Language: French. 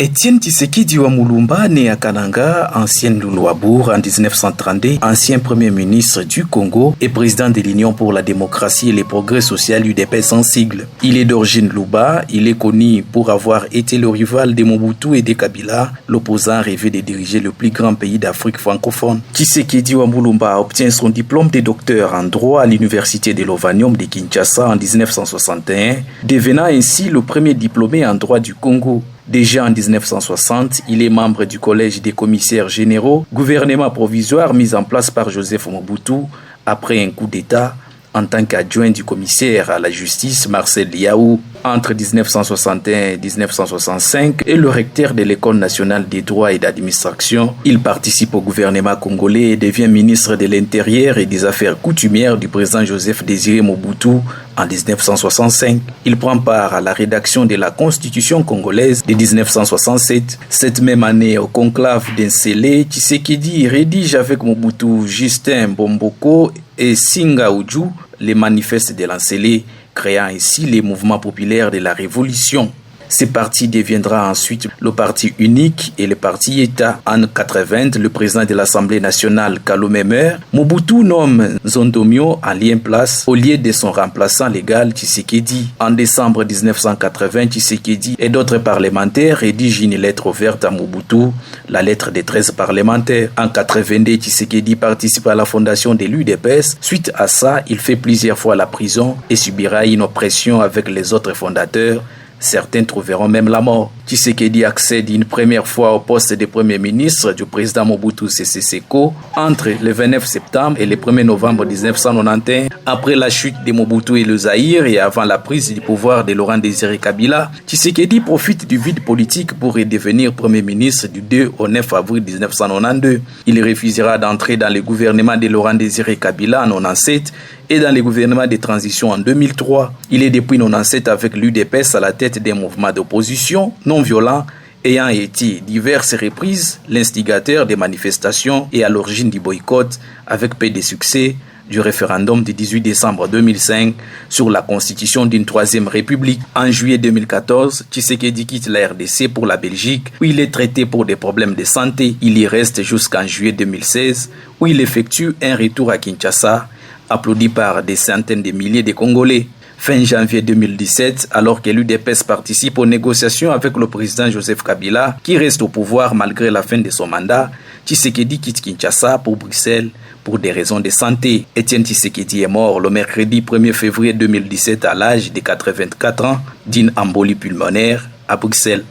Étienne Tshisekedi wa Mulumba, né à Kananga, ancien Loulouabour en 1932, ancien premier ministre du Congo et président de l'Union pour la démocratie et les progrès sociaux UDPS en sigle. Il est d'origine Luba, il est connu pour avoir été le rival de Mobutu et de Kabila, l'opposant rêvé de diriger le plus grand pays d'Afrique francophone. Tshisekedi wa Mulumba obtient son diplôme de docteur en droit à l'université de l'Ovanium de Kinshasa en 1961, devenant ainsi le premier diplômé en droit du Congo. Déjà en 1960, il est membre du collège des commissaires généraux, gouvernement provisoire mis en place par Joseph Mobutu après un coup d'État en tant qu'adjoint du commissaire à la justice Marcel Liaou. Entre 1961 et 1965 et le recteur de l'École nationale des droits et d'administration, il participe au gouvernement congolais et devient ministre de l'Intérieur et des Affaires coutumières du président Joseph Désiré Mobutu en 1965. Il prend part à la rédaction de la Constitution congolaise de 1967. Cette même année, au conclave d'Ensele, Tshisekedi rédige avec Mobutu, Justin Bomboko et Singa Uju les manifestes de l'Ensele, créant ainsi les mouvements populaires de la Révolution. Ce parti deviendra ensuite le parti unique et le parti État. En 80, le président de l'Assemblée nationale, Kalome meurt. Mobutu nomme Zondomio en lien place au lieu de son remplaçant légal Tshisekedi. En décembre 1980, Tshisekedi et d'autres parlementaires rédigent une lettre ouverte à Mobutu, la lettre des 13 parlementaires. En 82, Tshisekedi participe à la fondation de l'UDPS. Suite à ça, il fait plusieurs fois la prison et subira une oppression avec les autres fondateurs. Certains trouveront même la mort. Tshisekedi accède une première fois au poste de premier ministre du président Mobutu Sese Seko entre le 29 septembre et le 1er novembre 1991. Après la chute de Mobutu et le Zaïre et avant la prise du pouvoir de Laurent Désiré Kabila, Tshisekedi profite du vide politique pour redevenir premier ministre du 2 au 9 avril 1992. Il refusera d'entrer dans le gouvernement de Laurent Désiré Kabila en 1997 et dans le gouvernement de transition en 2003. Il est depuis 1997 avec l'UDPS à la tête des mouvements d'opposition non violents ayant été diverses reprises l'instigateur des manifestations et à l'origine du boycott avec peu de succès du référendum du 18 décembre 2005 sur la constitution d'une troisième république. En juillet 2014, Tshisekedi quitte la RDC pour la Belgique où il est traité pour des problèmes de santé. Il y reste jusqu'en juillet 2016 où il effectue un retour à Kinshasa applaudi par des centaines de milliers de Congolais. Fin janvier 2017, alors que l'UDPS participe aux négociations avec le président Joseph Kabila, qui reste au pouvoir malgré la fin de son mandat, Tshisekedi quitte Kinshasa pour Bruxelles pour des raisons de santé. Étienne Tshisekedi est mort le mercredi 1er février 2017 à l'âge de 84 ans d'une embolie pulmonaire à Bruxelles.